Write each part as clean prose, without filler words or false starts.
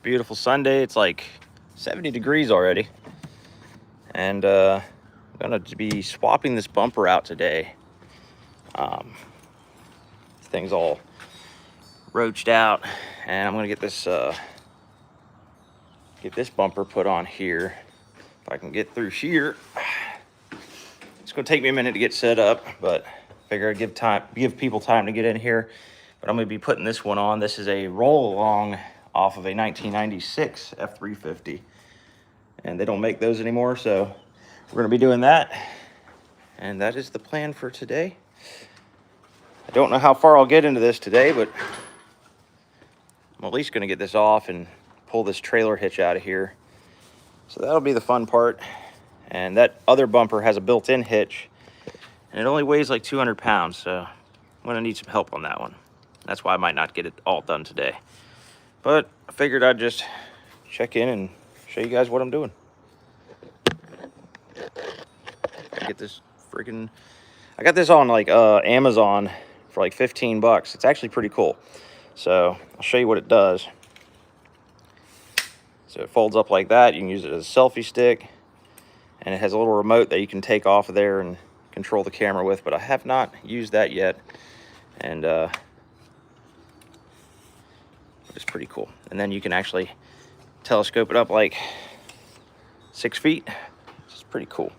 Beautiful Sunday. It's like 70 degrees already. And I'm gonna be swapping this bumper out today. This thing's all roached out, and I'm gonna get this bumper put on here. If I can get through here. It's gonna take me a minute to get set up, but figure I'd give people time to get in here. But I'm gonna be putting this one on. This is a roll along off of a 1996 F350, and they don't make those anymore, so we're gonna be doing that. And that is the plan for today. I don't know how far I'll get into this today, but I'm at least gonna get this off and pull this trailer hitch out of here. So that'll be the fun part. And that other bumper has a built-in hitch, and it only weighs like 200 pounds, so I'm gonna need some help on that one. That's why I might not get it all done today. But I figured I'd just check in and show you guys what I'm doing. I get this freaking, I got this on like Amazon for like 15 bucks. It's actually pretty cool. So I'll show you what it does. So it folds up like that. You can use it as a selfie stick, and it has a little remote that you can take off of there and control the camera with, but I have not used that yet. And it's pretty cool. And then you can actually telescope it up like 6 feet. It's pretty cool.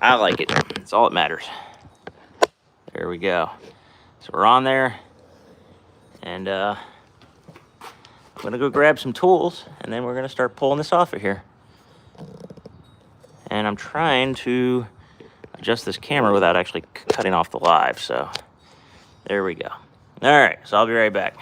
I like it. That's all that matters. There we go. So we're on there, and I'm gonna go grab some tools, and then we're gonna start pulling this off of here. And I'm trying to adjust this camera without actually cutting off the live. So there we go. All right, so I'll be right back.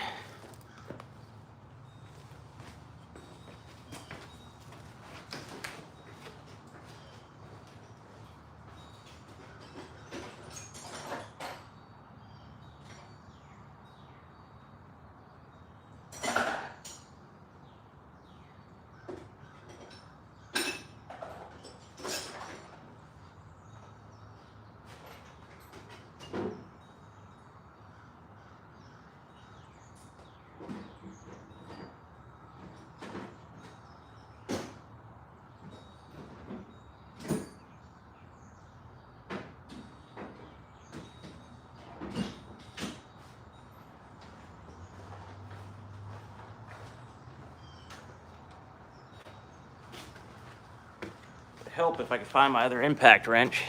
Help if I could find my other impact wrench.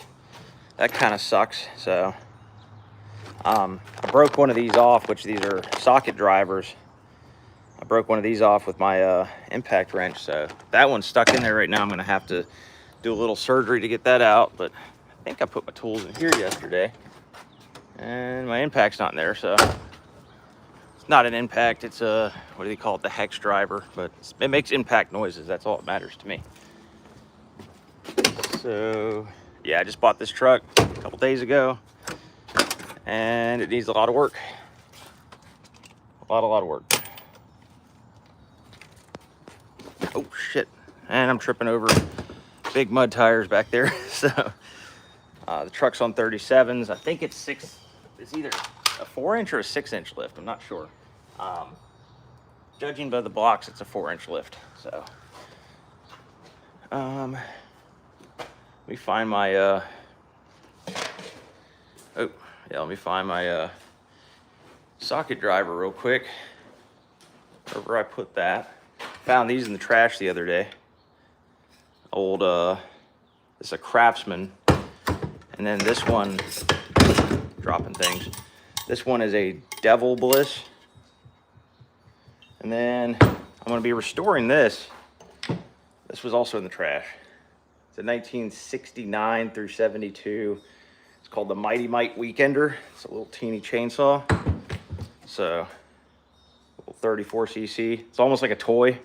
That kind of sucks. So I broke one of these off, which these are socket drivers. I broke one of these off with my impact wrench, so that one's stuck in there right now. I'm gonna have to do a little surgery to get that out, but I think I put my tools in here yesterday, and my impact's not in there. So it's not an impact, it's a, what do they call it, the hex driver, but it makes impact noises. That's all that matters to me. So yeah, I just bought this truck a couple days ago, and it needs a lot of work. A lot of work. Oh shit. And I'm tripping over big mud tires back there. So the truck's on 37s. I think it's either a 4-inch or a 6-inch lift. I'm not sure. Judging by the blocks, it's a 4-inch lift. So let me find my let me find my socket driver real quick. Wherever I put that. Found these in the trash the other day. Old it's a Craftsman. And then this one, dropping things. This one is a Devil Bliss. And then I'm gonna be restoring this. This was also in the trash. It's a 1969 through 72. It's called the Mighty Mite Weekender. It's a little teeny chainsaw. So, little 34cc. It's almost like a toy.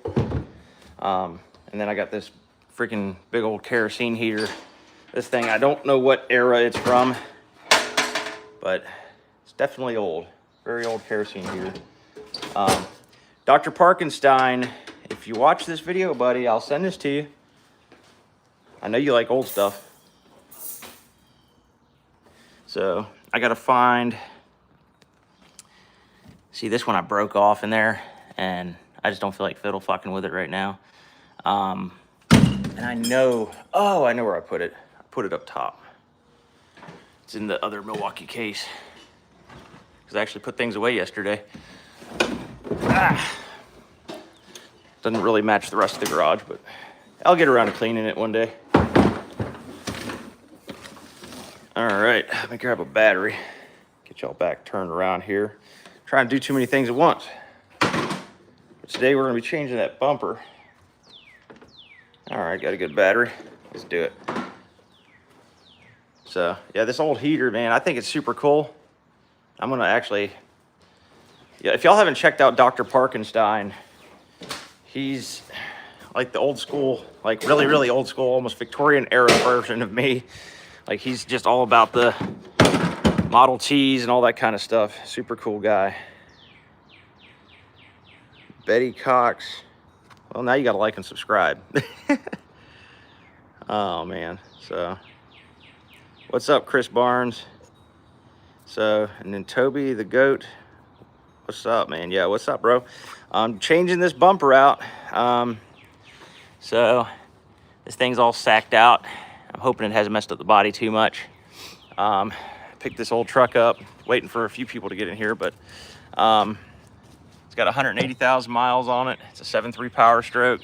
And then I got this freaking big old kerosene heater. This thing, I don't know what era it's from, but it's definitely old. Very old kerosene heater. Dr. Parkenstein, if you watch this video, buddy, I'll send this to you. I know you like old stuff. So I gotta find, see this one I broke off in there, and I just don't feel like fiddle fucking with it right now. And I know, oh, I know where I put it. I put it up top. It's in the other Milwaukee case. Because I actually put things away yesterday. Doesn't really match the rest of the garage, but I'll get around to cleaning it one day. All right, let me grab a battery. Get y'all back turned around here. Trying to do too many things at once. But today we're gonna be changing that bumper. All right, got a good battery. Let's do it. So yeah, this old heater, man, I think it's super cool. I'm gonna actually, yeah, if y'all haven't checked out Dr. Parkenstein, he's like the old school, like really, really old school, almost Victorian era version of me. Like he's just all about the Model Ts and all that kind of stuff. Super cool guy. Betty Cox. Well, now you got to like and subscribe. Oh, man. So, what's up, Chris Barnes? So, and then Toby the Goat. What's up, man? Yeah, what's up, bro? I'm changing this bumper out. So, this thing's all sacked out. I'm hoping it hasn't messed up the body too much. Picked this old truck up, waiting for a few people to get in here, but it's got 180,000 miles on it. It's a 7.3 Power Stroke,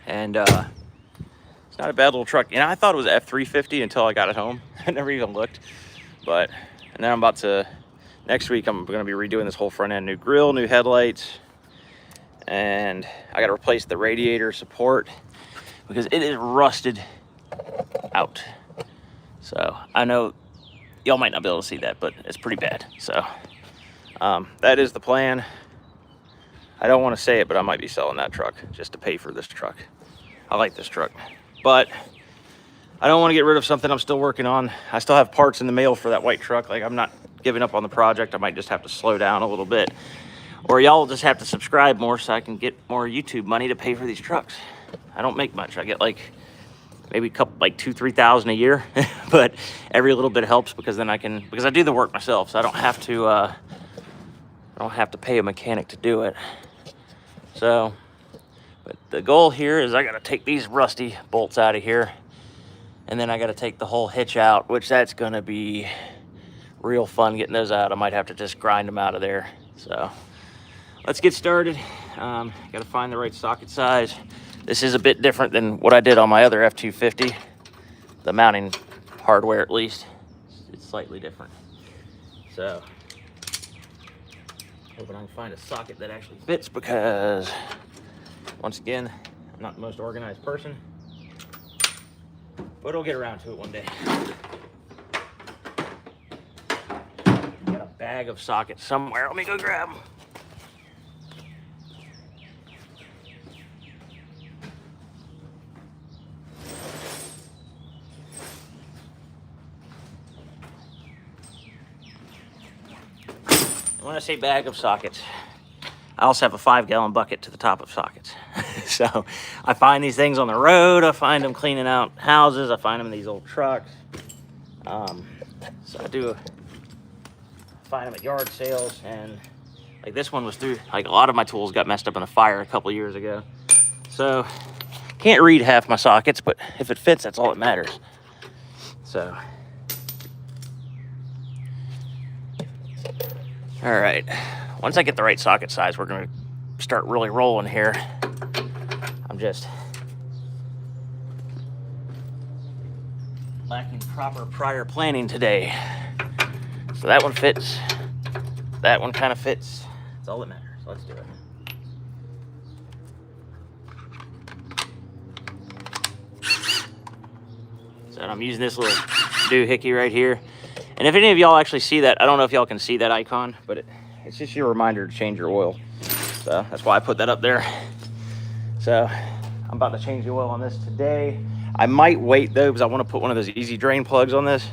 and it's not a bad little truck. And I thought it was F250 until I got it home. I never even looked. But and then I'm about to, next week I'm going to be redoing this whole front end, new grill, new headlights, and I got to replace the radiator support because it is rusted out. So I know y'all might not be able to see that, but it's pretty bad. So that is the plan. I don't want to say it, but I might be selling that truck just to pay for this truck. I like this truck, but I don't want to get rid of something I'm still working on. I still have parts in the mail for that white truck. Like, I'm not giving up on the project. I might just have to slow down a little bit, or y'all just have to subscribe more so I can get more YouTube money to pay for these trucks. I don't make much. I get like maybe a couple, like 2,000-3,000 a year, but every little bit helps because then because I do the work myself, so I don't have to pay a mechanic to do it. So, but the goal here is I got to take these rusty bolts out of here, and then I got to take the whole hitch out, which that's going to be real fun getting those out. I might have to just grind them out of there. So let's get started. Got to find the right socket size. This is a bit different than what I did on my other F250. The mounting hardware, at least, it's slightly different. So, hoping I can find a socket that actually fits because, once again, I'm not the most organized person. But I'll get around to it one day. Got a bag of sockets somewhere. Let me go grab them. When I say bag of sockets, I also have a 5-gallon bucket to the top of sockets. So I find these things on the road. I find them cleaning out houses. I find them in these old trucks. So I find them at yard sales. And like this one was through, like a lot of my tools got messed up in a fire a couple years ago. So can't read half my sockets, but if it fits, that's all that matters. So. All right, once I get the right socket size, we're gonna start really rolling here. I'm just lacking proper prior planning today. So that one fits, that one kind of fits. That's all that matters, let's do it. So I'm using this little doohickey right here. And if any of y'all actually see that, I don't know if y'all can see that icon, but it's just your reminder to change your oil. So that's why I put that up there. So I'm about to change the oil on this today. I might wait though, because I want to put one of those easy drain plugs on this.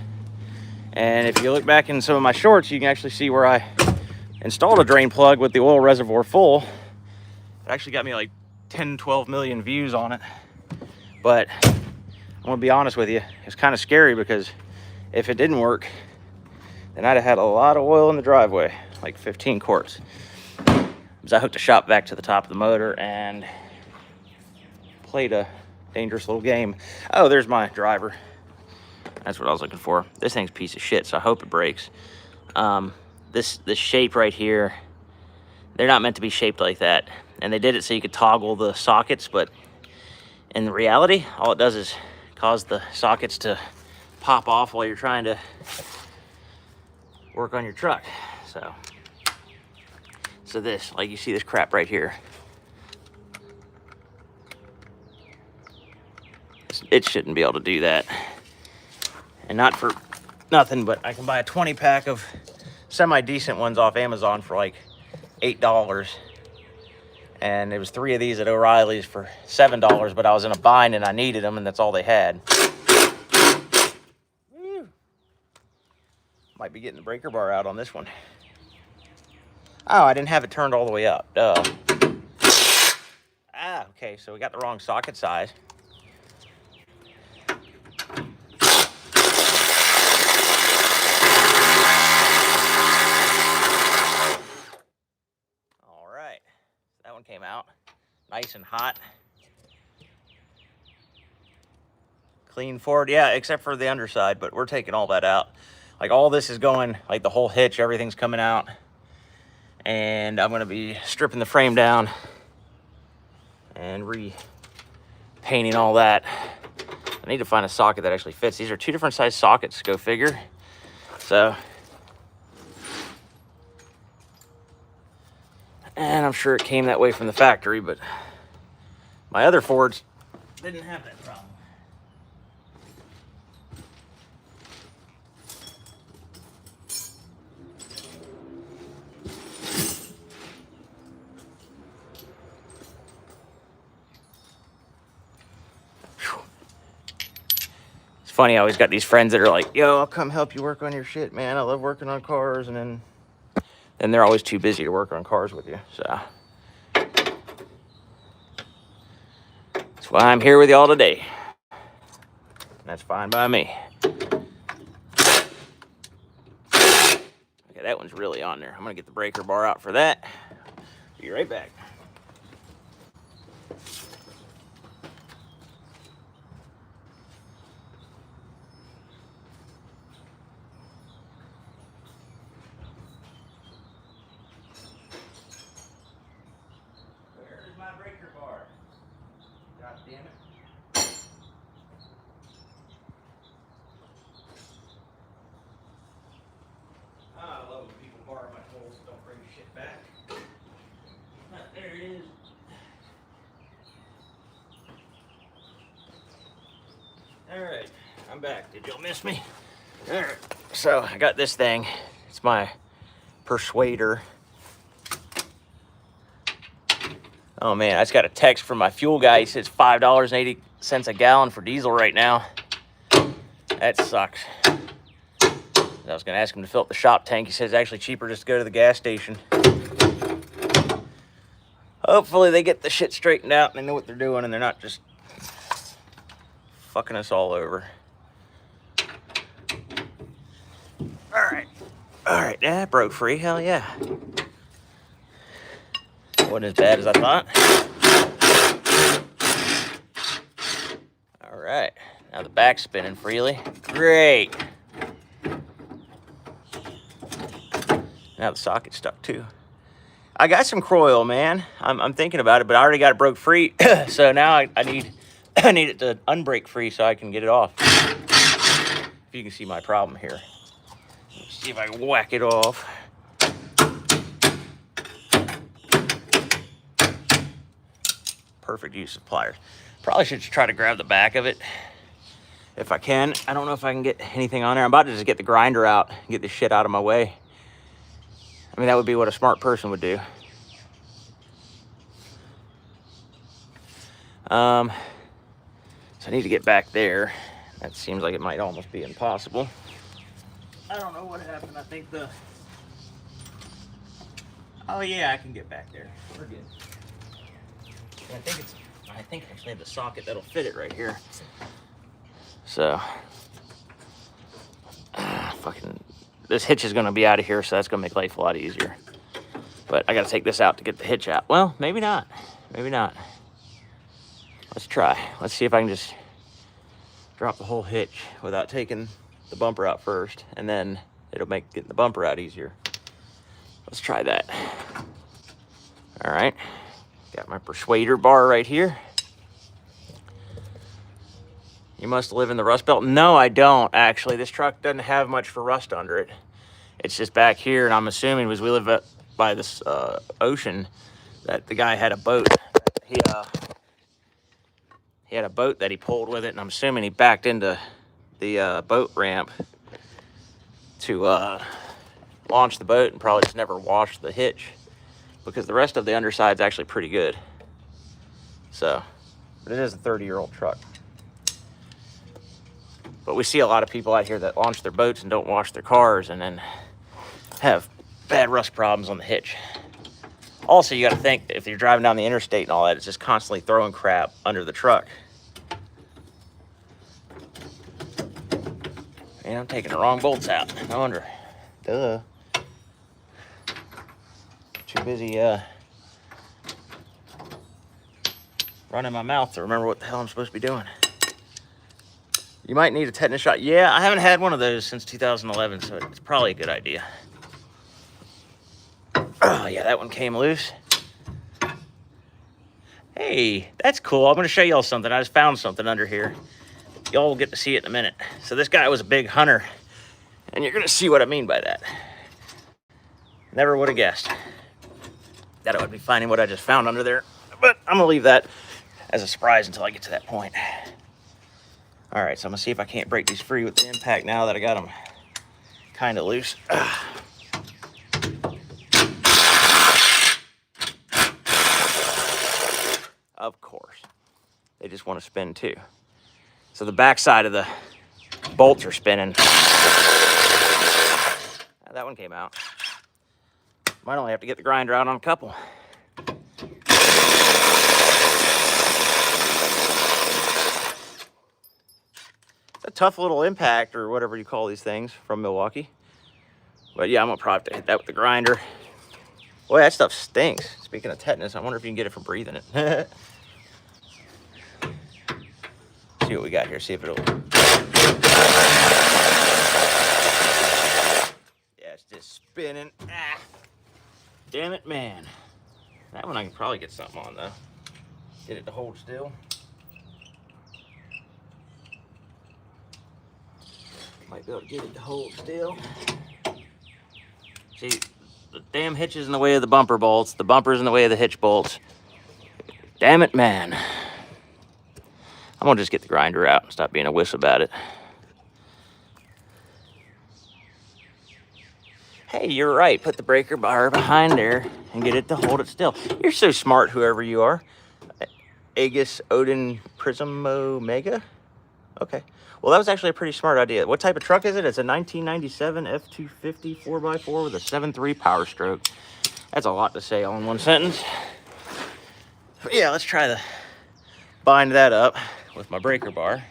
And if you look back in some of my shorts, you can actually see where I installed a drain plug with the oil reservoir full. It actually got me like 10, 12 million views on it. But I'm gonna be honest with you, it's kind of scary because if it didn't work, then I'd have had a lot of oil in the driveway, like 15 quarts. is I hooked a shop vac to the top of the motor and played a dangerous little game. Oh, there's my driver. That's what I was looking for. This thing's a piece of shit, so I hope it breaks. This shape right here, they're not meant to be shaped like that. And they did it so you could toggle the sockets, but in reality, all it does is cause the sockets to pop off while you're trying to work on your truck. So this, like you see this crap right here, it shouldn't be able to do that. And not for nothing, but I can buy a 20 pack of semi-decent ones off Amazon for like $8. And it was 3 of these at O'Reilly's for $7, but I was in a bind and I needed them, and that's all they had. Woo. Might be getting the breaker bar out on this one. Oh, I didn't have it turned all the way up. Duh. Ah, okay, so we got the wrong socket size. All right, that one came out nice and hot. Clean forward, yeah, except for the underside, but we're taking all that out. Like all this is going, like the whole hitch, everything's coming out. And I'm gonna be stripping the frame down and repainting all that. I need to find a socket that actually fits. These are 2 different size sockets, go figure. So, and I'm sure it came that way from the factory, but my other Fords didn't have that problem. Funny, I always got these friends that are like, yo, I'll come help you work on your shit, man. I love working on cars. And then they're always too busy to work on cars with you. So that's why I'm here with y'all today. And that's fine by me. Okay, that one's really on there. I'm gonna get the breaker bar out for that. Be right back. My breaker bar. God damn it. I love when people borrow my tools, don't bring shit back. There it is. Alright, I'm back. Did y'all miss me? Alright, so I got this thing. It's my persuader. Oh man, I just got a text from my fuel guy. He says $5.80 a gallon for diesel right now. That sucks. I was gonna ask him to fill up the shop tank. He says it's actually cheaper just to go to the gas station. Hopefully they get the shit straightened out and they know what they're doing and they're not just fucking us all over. All right, yeah, broke free, hell yeah. Wasn't as bad as I thought. All right, now the back's spinning freely. Great. Now the socket's stuck too. I got some Croil, man. I'm thinking about it, but I already got it broke free. So now I need it to unbreak free so I can get it off. If you can see my problem here. Let's see if I can whack it off. Perfect use of pliers. Probably should try to grab the back of it if I can. I don't know if I can get anything on there. I'm about to just get the grinder out and get this shit out of my way. I mean, that would be what a smart person would do. So I need to get back there. That seems like it might almost be impossible. I don't know what happened. I think oh yeah, I can get back there. We're good. I think I actually have the socket that'll fit it right here. So, fucking, this hitch is gonna be out of here, so that's gonna make life a lot easier. But I got to take this out to get the hitch out. Well, maybe not. Maybe not. Let's try. Let's see if I can just drop the whole hitch without taking the bumper out first, and then it'll make getting the bumper out easier. Let's try that. All right. Got my persuader bar right here. You must live in the Rust Belt. No, I don't, actually. This truck doesn't have much for rust under it. It's just back here, and I'm assuming because we live by this ocean that the guy had a boat. He had a boat that he pulled with it, and I'm assuming he backed into the boat ramp to launch the boat and probably just never washed the hitch, because the rest of the underside's actually pretty good. So, but it is a 30-year-old truck. But we see a lot of people out here that launch their boats and don't wash their cars and then have bad rust problems on the hitch. Also, you got to think, if you're driving down the interstate and all that, it's just constantly throwing crap under the truck. And I'm taking the wrong bolts out. No wonder. Duh. Too busy running my mouth to remember what the hell I'm supposed to be doing. You might need a tetanus shot. Yeah, I haven't had one of those since 2011, so it's probably a good idea. Oh, yeah, that one came loose. Hey, that's cool. I'm going to show y'all something. I just found something under here. Y'all will get to see it in a minute. So this guy was a big hunter, and you're going to see what I mean by that. Never would have guessed that I would be finding what I just found under there. But I'm going to leave that as a surprise until I get to that point. All right, so I'm going to see if I can't break these free with the impact now that I got them kind of loose. Of course. They just want to spin too. So the back side of the bolts are spinning. That one came out. Might only have to get the grinder out on a couple. It's a tough little impact, or whatever you call these things, from Milwaukee. But yeah, I'm gonna probably have to hit that with the grinder. Boy, that stuff stinks. Speaking of tetanus, I wonder if you can get it from breathing it. See what we got here, see if it'll... Yeah, it's just spinning. Ah. Damn it, man. That one I can probably get something on, though. Get it to hold still. Might be able to get it to hold still. See, the damn hitch is in the way of the bumper bolts. The bumper's in the way of the hitch bolts. Damn it, man. I'm gonna just get the grinder out and stop being a wuss about it. Hey, you're right. Put the breaker bar behind there and get it to hold it still. You're so smart, whoever you are. Aegis Odin Prismo Mega? Okay. Well, that was actually a pretty smart idea. What type of truck is it? It's a 1997 F250 4x4 with a 7.3 power stroke. That's a lot to say all in one sentence. But yeah, let's try to bind that up with my breaker bar.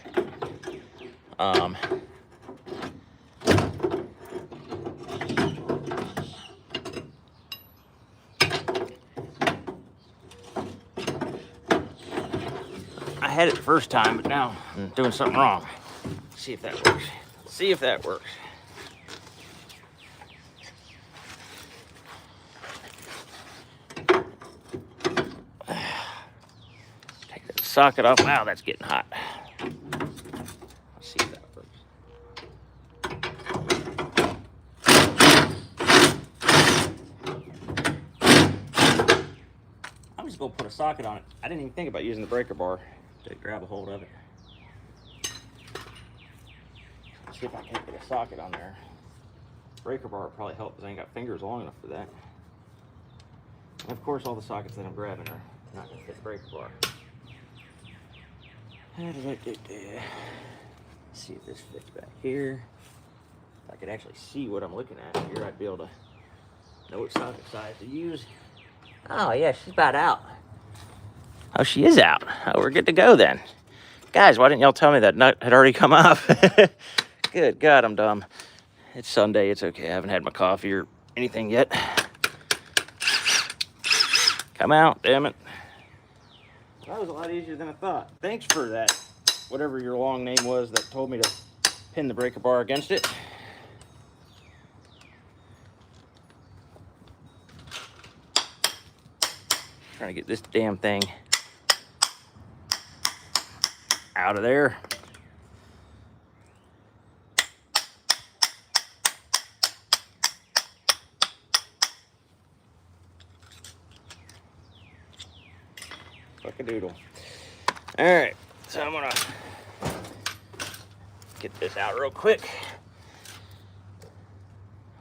I had it the first time, but now I'm doing something wrong. See if that works. See if that works. Take the socket off. Wow, that's getting hot. Let's see if that works. I'm just gonna put a socket on it. I didn't even think about using the breaker bar to grab a hold of it. See if I can't get a socket on there. Breaker bar would probably help because I ain't got fingers long enough for that. And of course, all the sockets that I'm grabbing are not going to fit the breaker bar. Let's see if this fits back here. If I could actually see what I'm looking at here, I'd be able to know what socket size to use. Oh yeah, she's about out. Oh, she is out. Oh, we're good to go then. Guys, why didn't y'all tell me that nut had already come off? Good God, I'm dumb. It's Sunday, it's okay. I haven't had my coffee or anything yet. Come out, damn it. That was a lot easier than I thought. Thanks for that, whatever your long name was that told me to pin the breaker bar against it. Trying to get this damn thing out of there. Fuck-a-doodle. All right, so I'm gonna get this out real quick.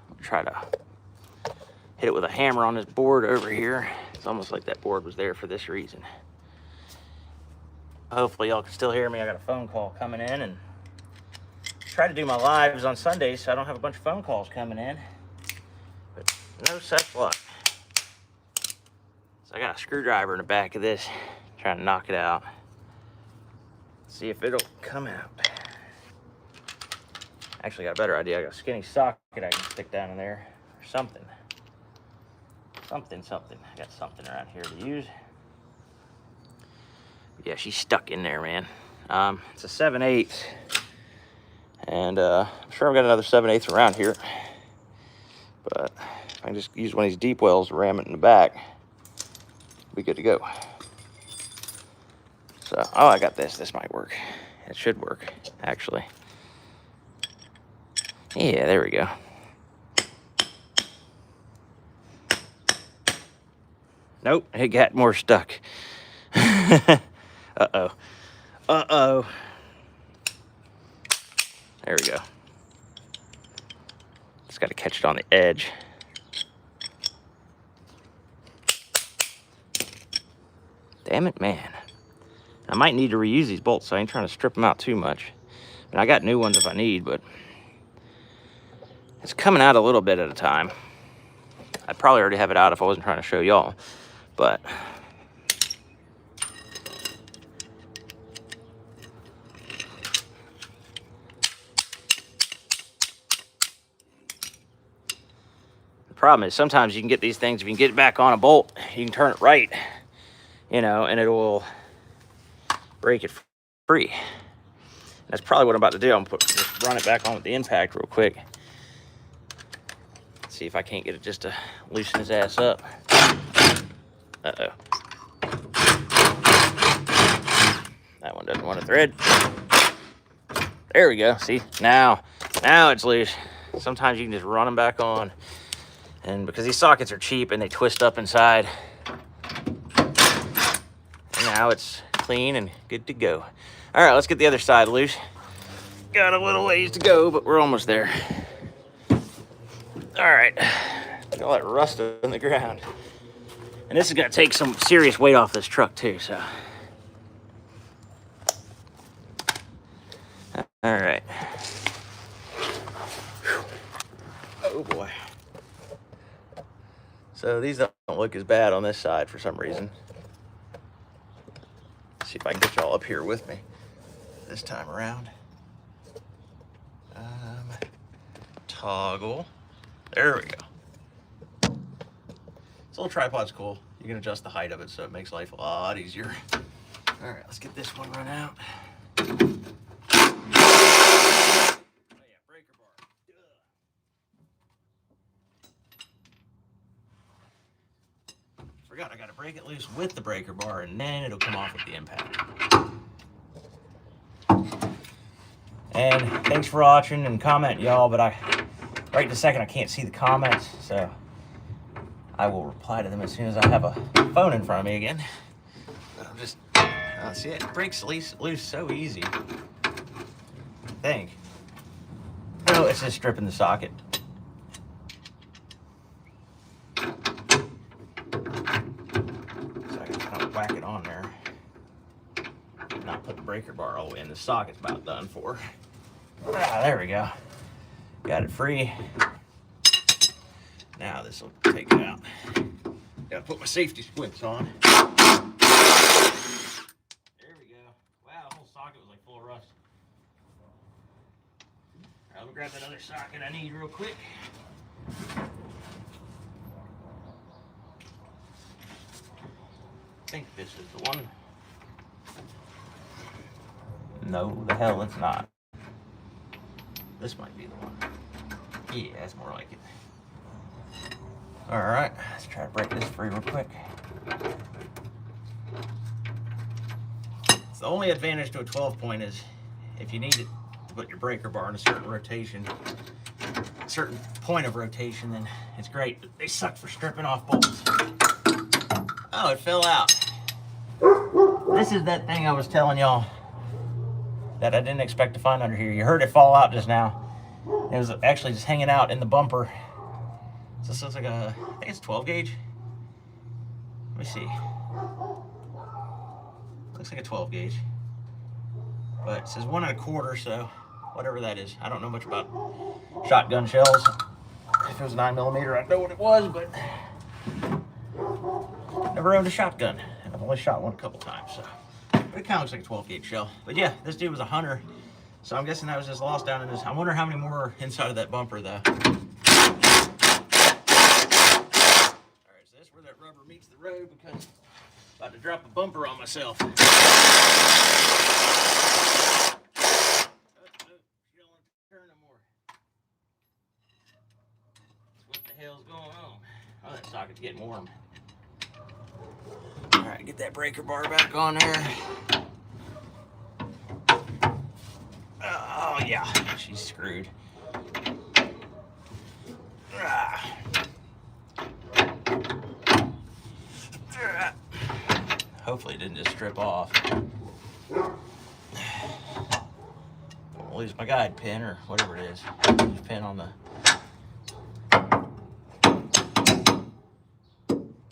I'll try to hit it with a hammer on this board over here. It's almost like that board was there for this reason. Hopefully y'all can still hear me. I got a phone call coming in, and try to do my lives on Sundays so I don't have a bunch of phone calls coming in, but no such luck. So I got a screwdriver in the back of this, trying to knock it out. See if it'll come out. Actually got a better idea. I got a skinny socket I can stick down in there or something. Something. I got something around here to use. But yeah, she's stuck in there, man. It's a 7/8, and I'm sure I've got another 7/8 around here. But if I can just use one of these deep wells to ram it in the back, be good to go. So, oh, I got this. This might work. It should work, actually. Yeah, there we go. Nope, it got more stuck. Uh-oh. Uh-oh. There we go. Just got to catch it on the edge. Damn it, man. I might need to reuse these bolts, so I ain't trying to strip them out too much. I mean, I got new ones if I need, but it's coming out a little bit at a time. I'd probably already have it out if I wasn't trying to show y'all, but the problem is sometimes you can get these things, if you can get it back on a bolt, you can turn it right, you know, and it will break it free. That's probably what I'm about to do. I'm gonna just run it back on with the impact real quick. See if I can't get it just to loosen his ass up. Uh-oh. That one doesn't want to thread. There we go. See, now it's loose. Sometimes you can just run them back on. And because these sockets are cheap and they twist up inside, and now it's clean and good to go. All right, let's get the other side loose. Got a little ways to go, but we're almost there. All right, look at all that rust on the ground. And this is gonna take some serious weight off this truck too, so. All right. Oh boy. So these don't look as bad on this side for some reason. Let's see if I can get y'all up here with me this time around. Toggle. There we go. This little tripod's cool. You can adjust the height of it so it makes life a lot easier. All right, let's get this one run out. Oh yeah, breaker bar. Forgot I gotta break it loose with the breaker bar and then it'll come off with the impact. And thanks for watching and commenting, y'all, but right this second I can't see the comments, so I will reply to them as soon as I have a phone in front of me again. But I'm just, see, it breaks loose so easy. I think. No, it's just stripping the socket. So I can kind of whack it on there. Not put the breaker bar all the way in. The socket's about done for. Ah, there we go. Got it free. Now this will take it out. Gotta put my safety splits on. There we go. Wow, the whole socket was like full of rust. All right, let me grab that other socket I need real quick. think this is the one. No, the hell it's not. This might be the one. Yeah, that's more like it. All right, let's try to break this free real quick. So the only advantage to a 12-point is if you need it to put your breaker bar in a certain rotation, a certain point of rotation, then it's great. But they suck for stripping off bolts. Oh, it fell out. This is that thing I was telling y'all that I didn't expect to find under here. You heard it fall out just now. It was actually just hanging out in the bumper. So this looks like I think it's 12 gauge. Let me see. Looks like a 12 gauge. But it says 1 1/4, so whatever that is. I don't know much about shotgun shells. If it was 9mm, I'd know what it was, but never owned a shotgun. I've only shot one a couple times, so. But it kind of looks like a 12 gauge shell. But yeah, this dude was a hunter, so I'm guessing that was just lost down in this. I wonder how many more are inside of that bumper, though. All right, so that's where that rubber meets the road because I'm about to drop a bumper on myself. Oh, she don't want to turn no more. What the hell's going on? Oh, that socket's getting warm. All right, get that breaker bar back on there. Oh, yeah, she's screwed. Hopefully it didn't just strip off. I'll lose my guide pin or whatever it is. Use pin on the...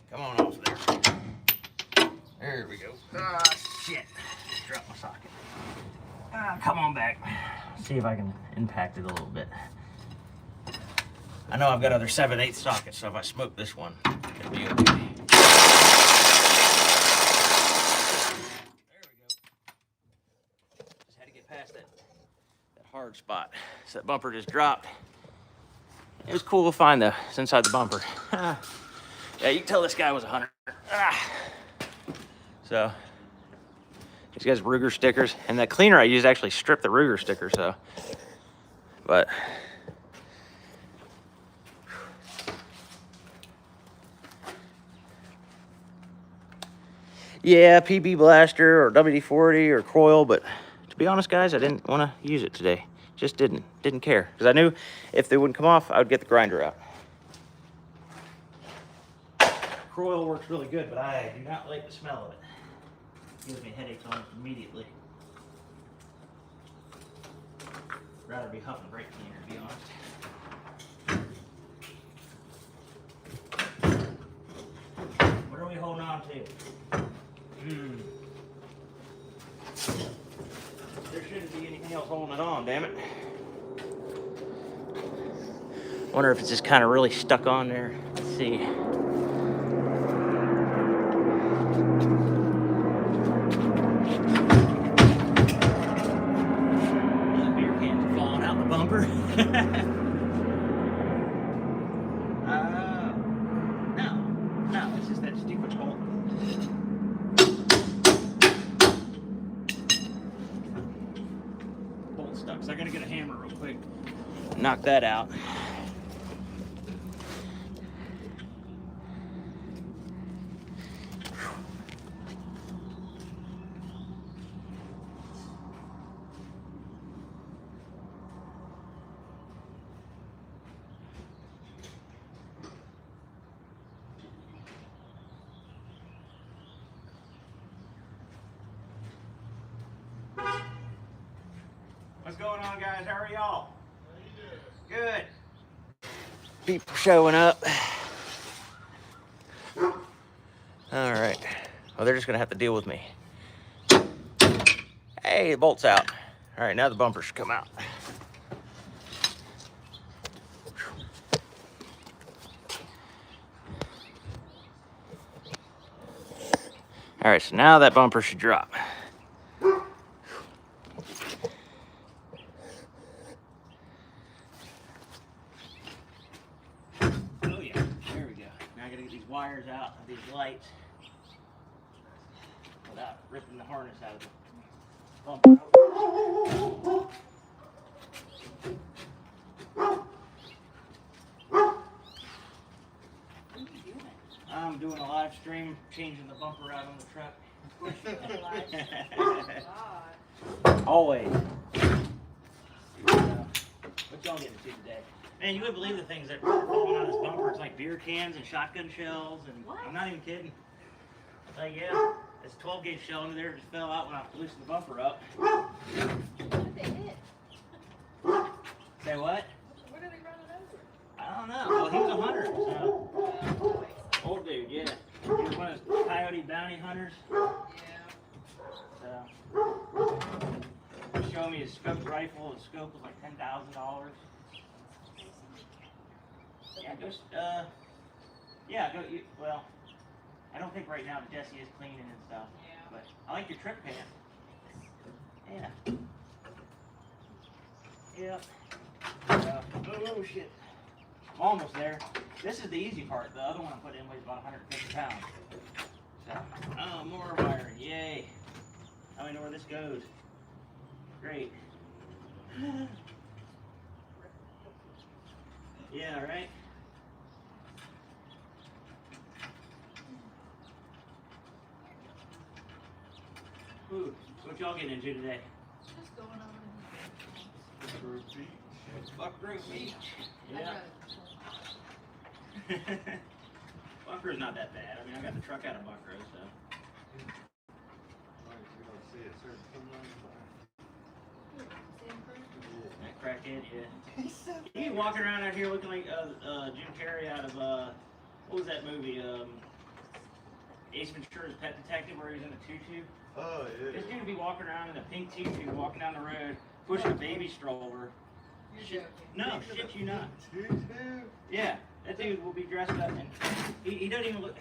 Come on off there. There we go. Ah, shit. Drop my socket. Come on back. See if I can impact it a little bit. I know I've got other 7/8 sockets, so if I smoke this one, it'll be okay. There we go. Just had to get past that hard spot. So that bumper just dropped. It was cool to find though. It's inside the bumper. Yeah, you can tell this guy was a hunter. So, these guys Ruger stickers, and the cleaner I used actually stripped the Ruger sticker. So, but yeah, PB blaster or WD-40 or coil. But to be honest, guys, I didn't want to use it today. Just didn't care because I knew if they wouldn't come off, I would get the grinder out. Coil works really good, but I do not like the smell of it. It gives me headaches almost immediately. I'd rather be huffing brake cleaner, to be honest. What are we holding on to? There shouldn't be anything else holding it on, damn it. Wonder if it's just kind of really stuck on there. Let's see. Beer cans are falling out the bumper. No, it's just that stupid bolt. Bolt stuck, so I gotta get a hammer real quick. Knock that out. What's going on, guys? How are y'all? How you doing? Good. People showing up. All right. Well, they're just gonna have to deal with me. Hey, the bolt's out. All right, now the bumper should come out. All right, so now that bumper should drop. Wires out of these lights. without ripping the harness out of the bumper. I'm doing a live stream, changing the bumper out on the truck. Always. What y'all getting to today? Man, you wouldn't believe the things that are falling out of this bumper. It's like beer cans and shotgun shells, and what? I'm not even kidding. Like, yeah, this 12 gauge shell under there just fell out when I loosened the bumper up. What did they hit? Say what? What are they running over? I don't know. Well, he was a hunter, so. Old dude, yeah. He was one of those coyote bounty hunters. Yeah. So. He showed me his scope rifle. His scope was like $10,000. Yeah, go. Yeah, go. Well, I don't think right now Jesse is cleaning and stuff. Yeah. But I like your trip pan. Yeah. Yeah. Oh shit. I'm almost there. This is the easy part. The other one I put in weighs about 150 pounds. So, oh, more wiring. Yay. Now I know where this goes. Great. Yeah, right? Ooh, what y'all getting into today? Just going on. Buckaroo Beach. Yeah. Buckaroo's not that bad. I mean, I got the truck out of Buckaroo, so. That crackhead, yeah. You walking around out here looking like Jim Carrey out of what was that movie? Ace Ventura's Pet Detective, where he was in a tutu. Oh yeah. This dude would be walking around in a pink tutu, walking down the road, pushing a baby stroller. You're joking. No, shit you not. Tutu? Yeah, that dude will be dressed up and he doesn't even look,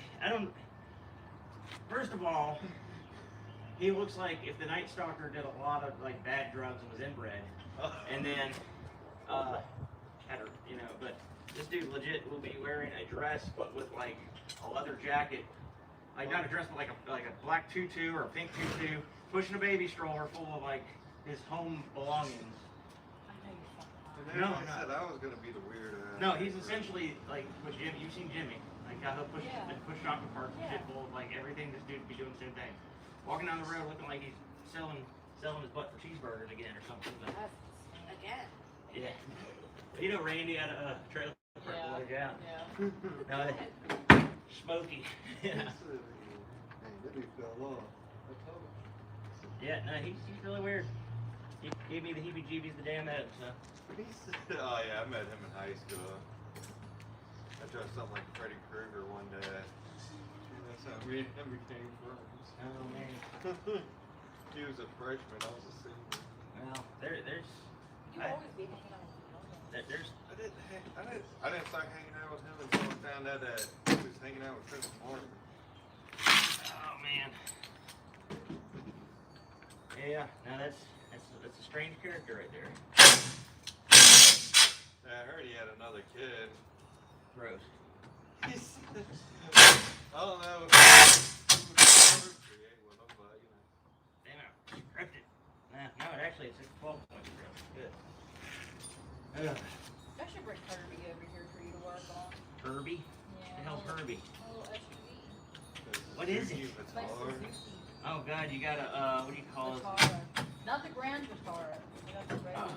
first of all, he looks like if the Night Stalker did a lot of like bad drugs and was inbred. And then, but this dude legit will be wearing a dress but with like a leather jacket. Like not a dress but like a black tutu or a pink tutu, pushing a baby stroller full of like his home belongings. No, I said I was gonna be the weird. No, he's essentially like what Jimmy. You've seen Jimmy, like how he'll push shopping carts and shit full of like everything. This dude would be doing the same thing, walking down the road looking like he's selling his butt for cheeseburgers again or something. But, Again. yeah, you know Randy out of Trailer Park Boys, yeah. No, Smokey. Yeah. Maybe fell off. I told him. Yeah, no, he's really weird. He gave me the heebie-jeebies the day I met him, so. Oh yeah, I met him in high school. I dressed up like Freddy Krueger one day. That's how me and him became friends. Oh man. He was a freshman, I was a senior. Well, there's. You always be hanging out with There's. I didn't start hanging out with him until I found out that he was hanging out with Chris Martin. Oh man. Yeah, no, that's a strange character right there. Yeah, I heard he had another kid. Gross. I don't know. Damn it, scripted. No, it's a 12-point script. Good. I should bring Kirby over here for you to work on. Herbie? Yeah. What the hell's Herbie? A little SUV. What is it? Like Suzuki. Oh god, you got a what do you call it? Vitara. Not the Grand Vitara. I got the regular OG.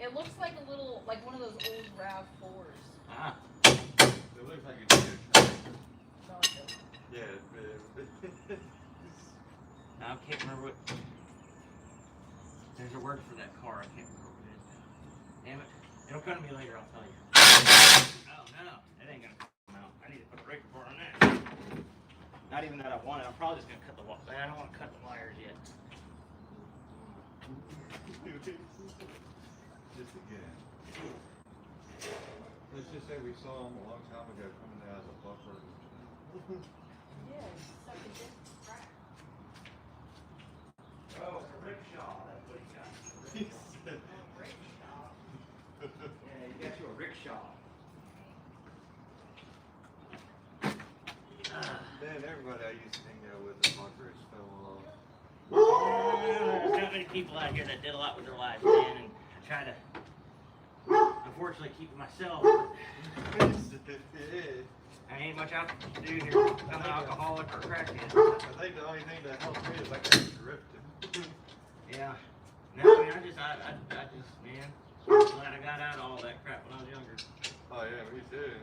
It looks like a little, like one of those old RAV4s. Ah. It looks like a deer truck. No, it doesn't. Yeah. I can't remember what. There's a word for that car. I can't remember what it is now. Damn it. It'll come to me later. I'll tell you. Oh no, it ain't gonna come out. I need to put a brake report on that. Not even that I want it. I'm probably just gonna cut the wire. I don't want to cut the wires yet. Just again. Let's just say we saw him a long time ago coming out as a buffer. Yeah, it's such a good track. Oh, it's a rickshaw. That's what he got. Rickshaw. Yeah, you got you a rickshaw. Man, everybody I used to hang out with is fuckers fell off. There's not many people out here that did a lot with their lives, man, and I try to, unfortunately, keep it myself. I ain't much out to do here. I'm an alcoholic or a crackhead. I think the only thing that helped me is I got drifted. Yeah. No, I mean, I just, man, I'm glad I got out of all that crap when I was younger. Oh yeah, me too.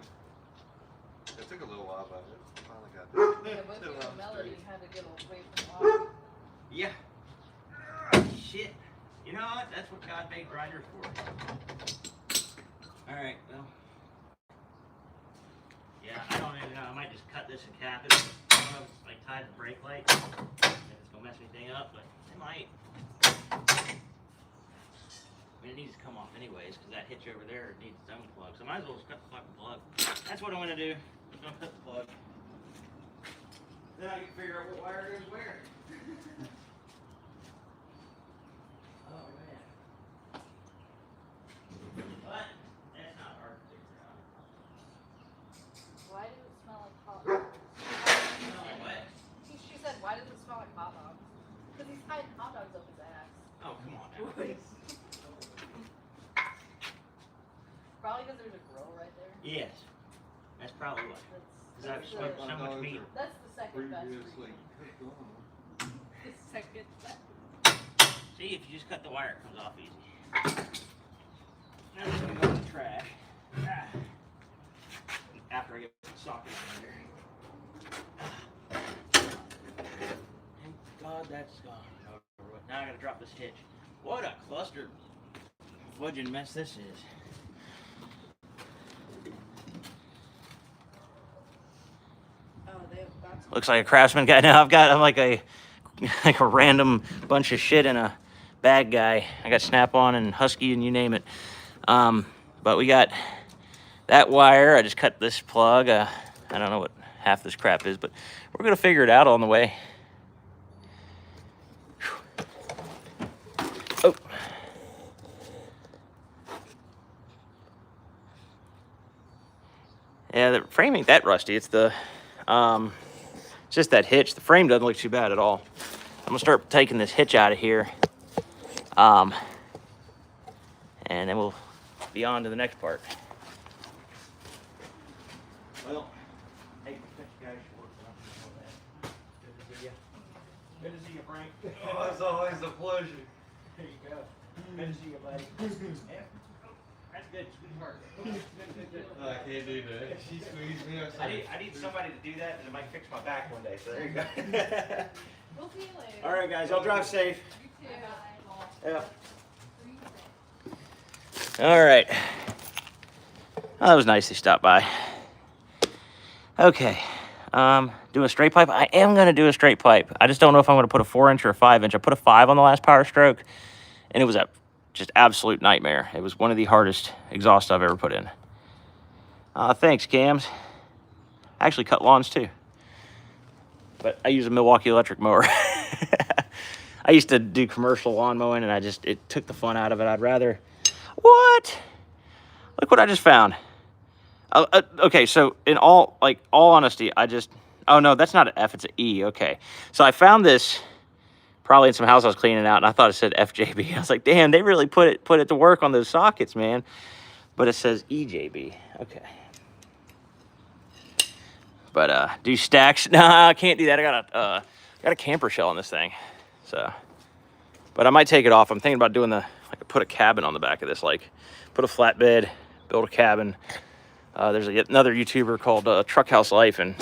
It took a little while, but it finally got there. Yeah, but you and Melody had to get away from water. Yeah. Shit. You know what? That's what God made grinders for. All right, well. Yeah, I don't even know. I might just cut this and cap it. I don't know if it's like tied to the brake light. If it's gonna mess anything up, but it might. I mean, it needs to come off anyways, because that hitch over there needs its own plug. So I might as well just cut the fucking plug. That's what I'm gonna do. I'm gonna cut the plug. Then I can figure out what wire goes where. Oh man. But that's not hard to figure out. Why does it smell like hot dogs? What? She said, why does it smell like hot dogs? Because he's hiding hot dogs up his ass. Oh, come on now. Probably because there's a grill right there. Yes. That's probably what. Because I've That's smoked the, so much meat. that's the second best Previously reason. cooked on. The second best. See, if you just cut the wire, it comes off easy. Now I'm just going to go in the trash. After I get the socket in there. Thank God that's gone. Now I got to drop this hitch. What a cluster fudging mess this is. Looks like a Craftsman guy now. I'm like a random bunch of shit in a bag guy. I got Snap-on and Husky and you name it. But we got that wire. I just cut this plug. I don't know what half this crap is, but we're gonna figure it out on the way. Oh. Yeah, the frame ain't that rusty. It's the it's just that hitch. The frame doesn't look too bad at all. I'm gonna start taking this hitch out of here. And then we'll be on to the next part. Well, hey, cut you guys short, but I'm good to see you. Good to see you, Frank. Oh, it's always a pleasure. There you go. Good to see you, buddy. Yeah. That's good. Good work. Good. I can't do that. She squeezed me. I need somebody to do that, and it might fix my back one day. So there you go. We'll see you later. All right, guys. Y'all drive safe. You too. Yeah. All right. Oh, that was nice they stopped by. Okay. Do a straight pipe. I am gonna do a straight pipe. I just don't know if I'm gonna put a 4-inch or a 5-inch. I put a 5 on the last Power Stroke, and it was a just absolute nightmare. It was one of the hardest exhausts I've ever put in. Thanks, Cams. I actually cut lawns too, but I use a Milwaukee electric mower. I used to do commercial lawn mowing, and it took the fun out of it. I'd rather. What? Look what I just found. Okay, so in all honesty, oh no, that's not an F, it's an E. Okay, so I found this probably in some house I was cleaning out, and I thought it said FJB. I was like, damn, they really put it to work on those sockets, man. But it says EJB. Okay. But do stacks? Nah, I can't do that. I got a camper shell on this thing, so. But I might take it off. I'm thinking about doing put a cabin on the back of this, like put a flatbed, build a cabin. There's another YouTuber called Truck House Life, and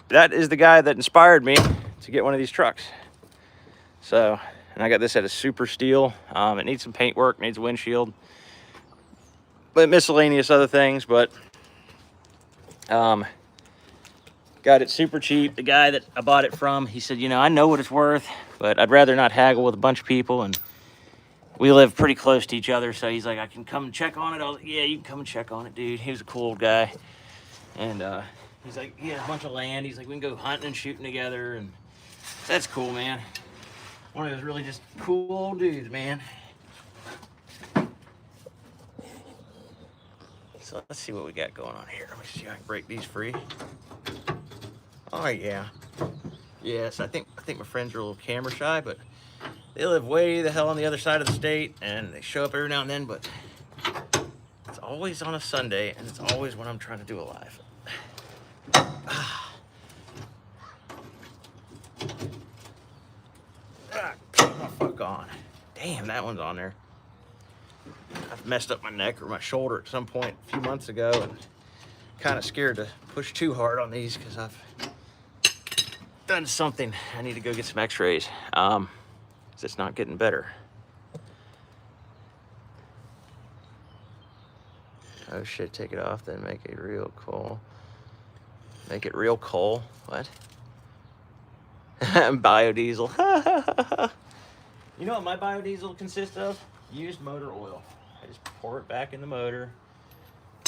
that is the guy that inspired me to get one of these trucks. So, and I got this at a Super Steel. It needs some paint work, needs a windshield, but miscellaneous other things. But got it super cheap. The guy that I bought it from, he said, I know what it's worth, but I'd rather not haggle with a bunch of people, and we live pretty close to each other, so he's like, I can come and check on it. I was like, yeah, you can come and check on it, dude. He was a cool old guy. And he's like, he has a bunch of land. He's like, we can go hunting and shooting together, and that's cool, man. One of those really just cool old dudes, man. So let's see what we got going on here. Let me see if I can break these free. Oh, yeah. Yes, I think my friends are a little camera shy, but they live way the hell on the other side of the state, and they show up every now and then, but it's always on a Sunday, and it's always when I'm trying to do a live. Come the fuck on. Damn, that one's on there. I've messed up my neck or my shoulder at some point a few months ago, and kind of scared to push too hard on these because I've done something. I need to go get some x-rays. It's not getting better. Oh shit, take it off, then make it real coal. Make it real coal? What? Biodiesel. You know what my biodiesel consists of? Used motor oil. I just pour it back in the motor,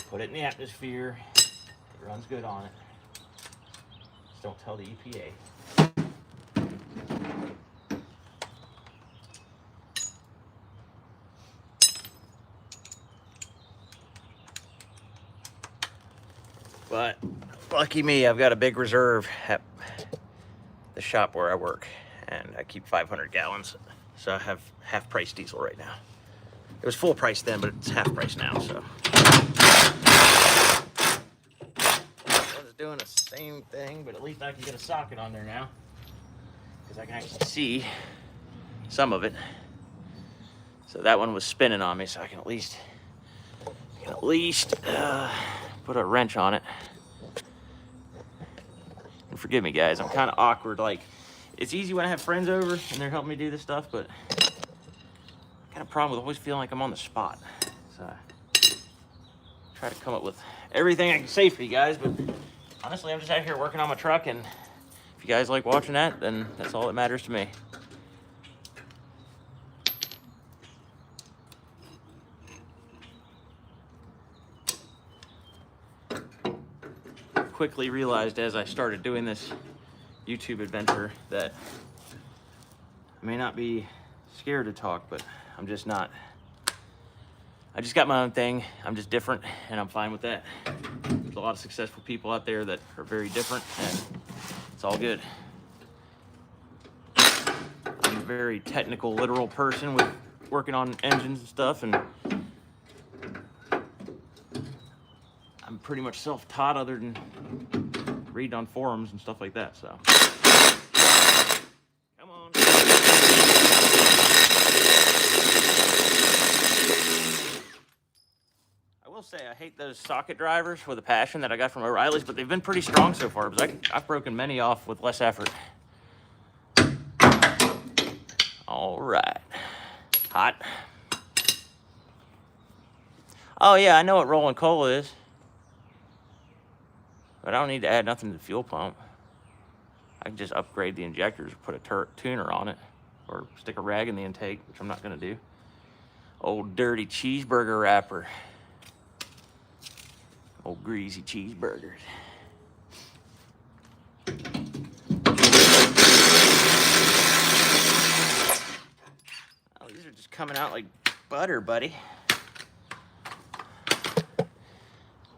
put it in the atmosphere. It runs good on it. Just don't tell the EPA. But lucky me, I've got a big reserve at the shop where I work, and I keep 500 gallons, so I have half price diesel right now. It was full price then, but it's half price now, so. I was doing the same thing, but at least I can get a socket on there now, because I can actually see some of it. So that one was spinning on me, so I can at least put a wrench on it. And forgive me, guys, I'm kind of awkward. Like, it's easy when I have friends over and they're helping me do this stuff, but I got a problem with always feeling like I'm on the spot. So I try to come up with everything I can say for you guys, but honestly, I'm just out here working on my truck, and if you guys like watching that, then that's all that matters to me. Quickly realized as I started doing this YouTube adventure that I may not be scared to talk, but I'm just not. I just got my own thing. I'm just different, and I'm fine with that. There's a lot of successful people out there that are very different, and it's all good. I'm a very technical, literal person with working on engines and stuff, and I'm pretty much self-taught other than reading on forums and stuff like that, so. Come on. I will say I hate those socket drivers with a passion that I got from O'Reilly's, but they've been pretty strong so far, because I've broken many off with less effort. All right. Hot. Oh yeah, I know what rolling coal is. But I don't need to add nothing to the fuel pump. I can just upgrade the injectors, put a tuner on it, or stick a rag in the intake, which I'm not gonna do. Old dirty cheeseburger wrapper. Old greasy cheeseburgers. Oh, these are just coming out like butter, buddy.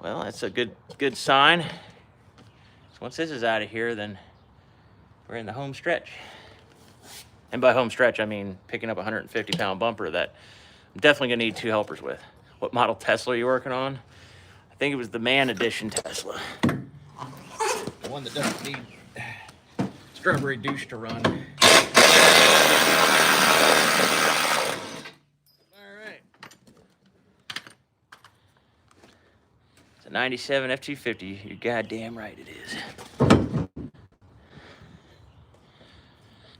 Well, that's a good sign. Once this is out of here, then we're in the home stretch. And by home stretch, I mean picking up a 150-pound bumper that I'm definitely gonna need 2 helpers with. What model Tesla are you working on? I think it was the Man Edition Tesla. The one that doesn't need strawberry douche to run. All right. It's a 97 F250. You're goddamn right it is.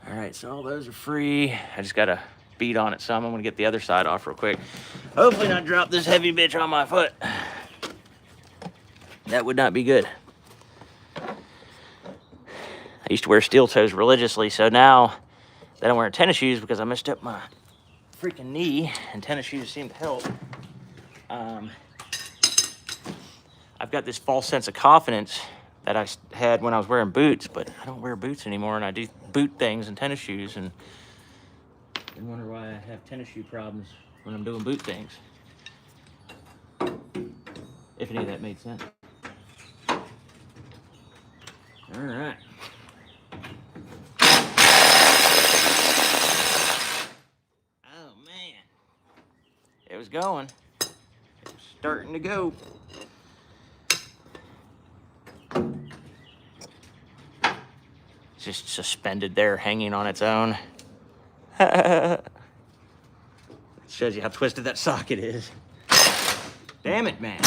All right, so all those are free. I just got to beat on it some. I'm going to get the other side off real quick. Hopefully not drop this heavy bitch on my foot. That would not be good. I used to wear steel toes religiously, so now that I'm wearing tennis shoes because I messed up my freaking knee, and tennis shoes seem to help. I've got this false sense of confidence that I had when I was wearing boots, but I don't wear boots anymore, and I do boot things in tennis shoes, and I wonder why I have tennis shoe problems when I'm doing boot things. If any of that made sense. All right. was going. It was starting to go. It's just suspended there, hanging on its own. Shows you how twisted that socket is. Damn it, man.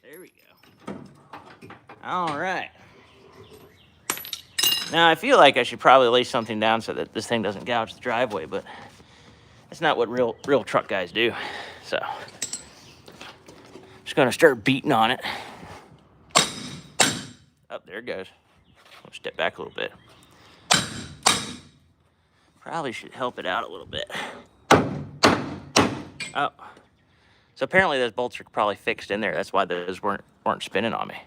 There we go. All right. Now, I feel like I should probably lay something down so that this thing doesn't gouge the driveway, but that's not what real truck guys do. So, just gonna start beating on it. Oh, there it goes. I'll step back a little bit. Probably should help it out a little bit. Oh. So apparently those bolts are probably fixed in there. That's why those weren't spinning on me.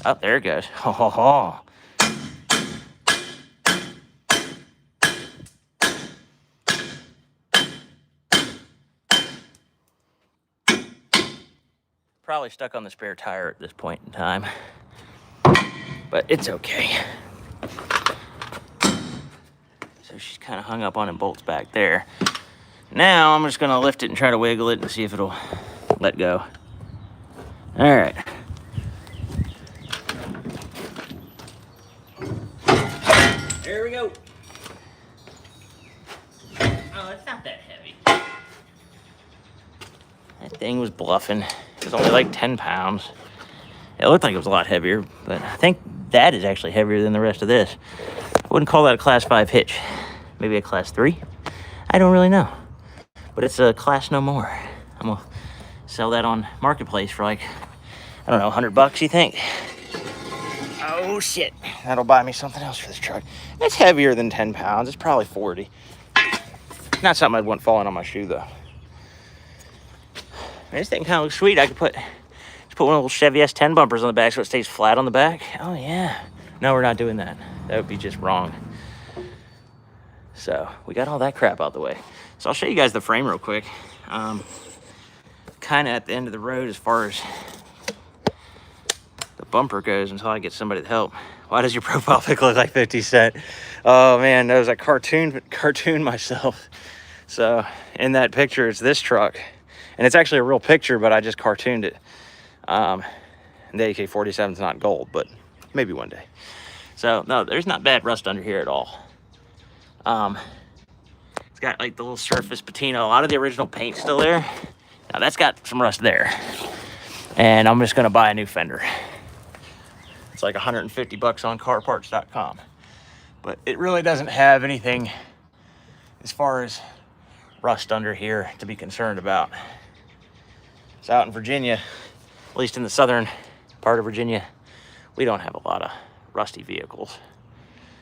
Oh, there it goes. Ho, ho, ho. Probably stuck on the spare tire at this point in time, but it's okay. So she's kind of hung up on them bolts back there. Now I'm just gonna lift it and try to wiggle it and see if it'll let go. All right. There we go. Oh, it's not that heavy. That thing was bluffing. It was only like 10 pounds. It looked like it was a lot heavier, but I think that is actually heavier than the rest of this. I wouldn't call that a class 5 hitch. Maybe a class 3? I don't really know. But it's a class no more. I'm gonna sell that on Marketplace for like, I don't know, $100, you think? Oh shit, that'll buy me something else for this truck. It's heavier than 10 pounds, it's probably 40. Not something I'd want falling on my shoe though. Man, this thing kind of looks sweet. I could put one of the little Chevy S10 bumpers on the back so it stays flat on the back. Oh yeah. No, we're not doing that. That would be just wrong. So we got all that crap out the way. So I'll show you guys the frame real quick. Kind of at the end of the road as far as the bumper goes until I get somebody to help. Why does your profile pic look like 50 Cent? Oh man, that was a cartoon myself. So in that picture, it's this truck. And it's actually a real picture, but I just cartooned it. And the AK-47 is not gold, but maybe one day. So no, there's not bad rust under here at all. It's got like the little surface patina. A lot of the original paint's still there. Now that's got some rust there. And I'm just gonna buy a new fender. It's like $150 on carparts.com. But it really doesn't have anything as far as rust under here to be concerned about. It's out in Virginia, at least in the southern part of Virginia, we don't have a lot of rusty vehicles.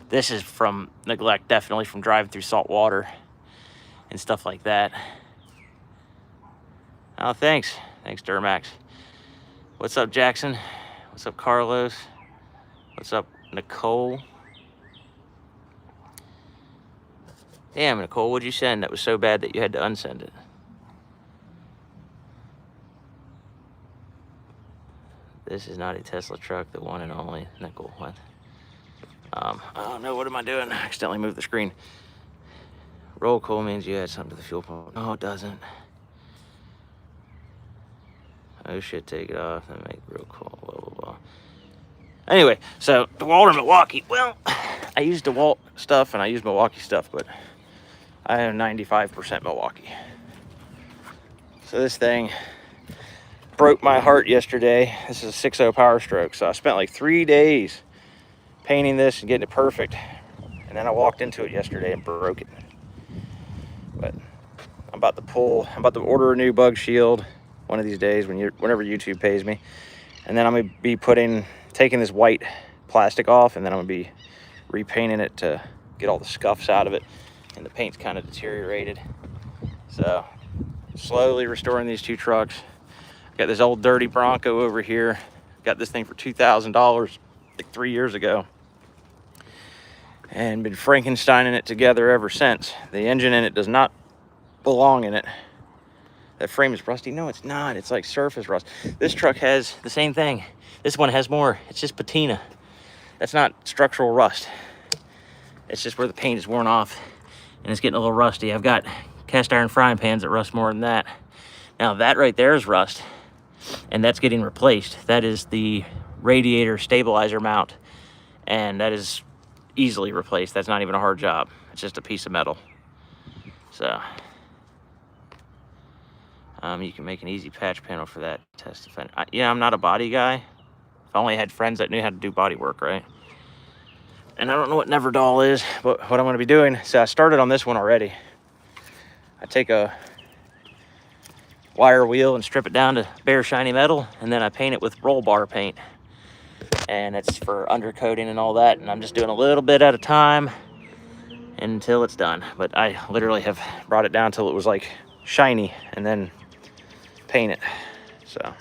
This is from neglect, definitely from driving through salt water and stuff like that. Oh, thanks. Thanks, Duramax. What's up, Jackson? What's up, Carlos? What's up, Nicole? Damn, Nicole, what'd you send that was so bad that you had to unsend it? This is not a Tesla truck, the one and only. Nicole, what? I don't know, what am I doing? I accidentally moved the screen. Roll call means you add something to the fuel pump. No, it doesn't. Oh shit, take it off and make roll call, blah, blah, blah. Anyway, so DeWalt or Milwaukee? Well, I use DeWalt stuff and I use Milwaukee stuff, but I am 95% Milwaukee. So this thing broke my heart yesterday. This is a 6.0 Power Stroke, so I spent like 3 days painting this and getting it perfect. And then I walked into it yesterday and broke it. But I'm about to order a new bug shield one of these days whenever YouTube pays me. And then I'm gonna be taking this white plastic off, and then I'm gonna be repainting it to get all the scuffs out of it. And the paint's kind of deteriorated. So slowly restoring these two trucks. Got this old dirty Bronco over here. Got this thing for $2,000 like 3 years ago. And been Frankensteining it together ever since. The engine in it does not belong in it. That frame is rusty. No, it's not. It's like surface rust. This truck has the same thing. This one has more. It's just patina. That's not structural rust. It's just where the paint is worn off and it's getting a little rusty. I've got cast iron frying pans that rust more than that. Now that right there is rust, and that's getting replaced. That is the radiator stabilizer mount, and that is easily replaced. That's not even a hard job. It's just a piece of metal. So you can make an easy patch panel for that test defender. Yeah, I'm not a body guy. If I only had friends that knew how to do body work, right? And I don't know what Neverdol is, but what I'm going to be doing, so I started on this one already. I take a wire wheel and strip it down to bare shiny metal, and then I paint it with roll bar paint. And it's for undercoating and all that, and I'm just doing a little bit at a time until it's done. But I literally have brought it down till it was like shiny and then paint it. So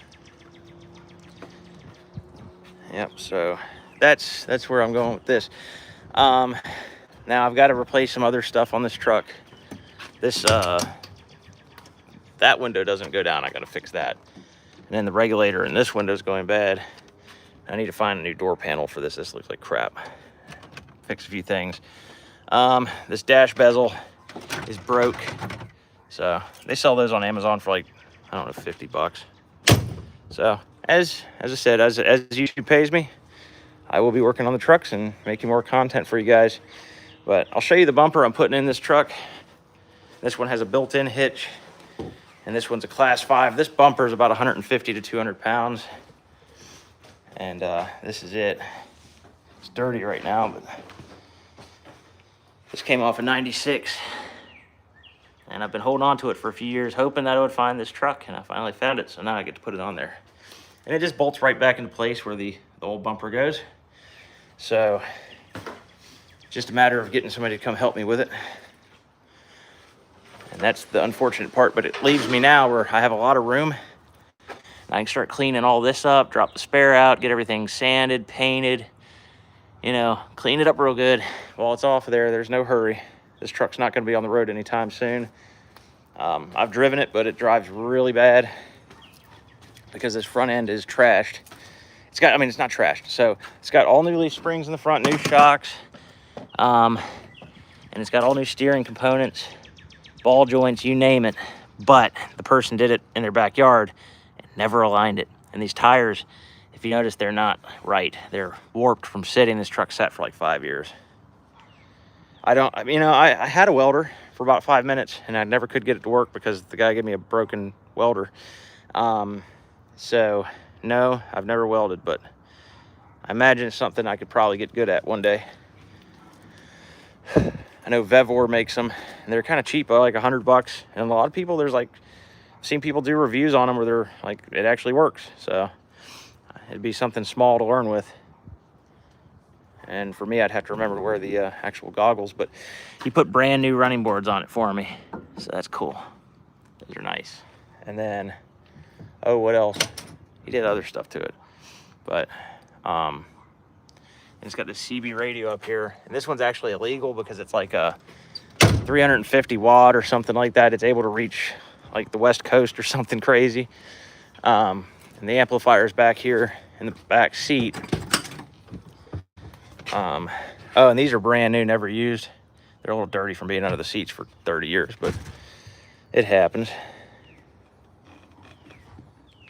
yep, so that's where I'm going with this. Now I've got to replace some other stuff on this truck. This that window doesn't go down. I got to fix that. And then the regulator in this window is going bad. I need to find a new door panel for this. This looks like crap. Fix a few things. This dash bezel is broke. So they sell those on Amazon for like, I don't know, 50 bucks. So as I said, as YouTube pays me, I will be working on the trucks and making more content for you guys. But I'll show you the bumper I'm putting in this truck. This one has a built-in hitch, and this one's a class 5. This bumper is about 150 to 200 pounds. And this is it. It's dirty right now, but this came off in '96. And I've been holding on to it for a few years, hoping that I would find this truck, and I finally found it, so now I get to put it on there. And it just bolts right back into place where the old bumper goes. So, just a matter of getting somebody to come help me with it. And that's the unfortunate part, but it leaves me now where I have a lot of room. I can start cleaning all this up, drop the spare out, get everything sanded, painted, you know, clean it up real good. While it's off of there, there's no hurry. This truck's not going to be on the road anytime soon. I've driven it, but it drives really bad because this front end is trashed. It's got, I mean, it's not trashed. So it's got all new leaf springs in the front, new shocks, and it's got all new steering components, ball joints, you name it. But the person did it in their backyard and never aligned it. And these tires, if you notice, they're not right. They're warped from sitting. This truck sat for like 5 years. I had a welder for about 5 minutes, and I never could get it to work because the guy gave me a broken welder. So no, I've never welded, but I imagine it's something I could probably get good at one day. I know Vevor makes them, and they're kind of cheap, like $100. And a lot of people, I've seen people do reviews on them where they're like, it actually works. So it'd be something small to learn with. And for me, I'd have to remember to wear the actual goggles, but he put brand new running boards on it for me. So that's cool. Those are nice. And then, oh, what else? He did other stuff to it. But it's got the CB radio up here. And this one's actually illegal because it's like a 350 watt or something like that. It's able to reach like the West Coast or something crazy. And the amplifier's back here in the back seat. Oh, and these are brand new, never used. They're a little dirty from being under the seats for 30 years, but it happens.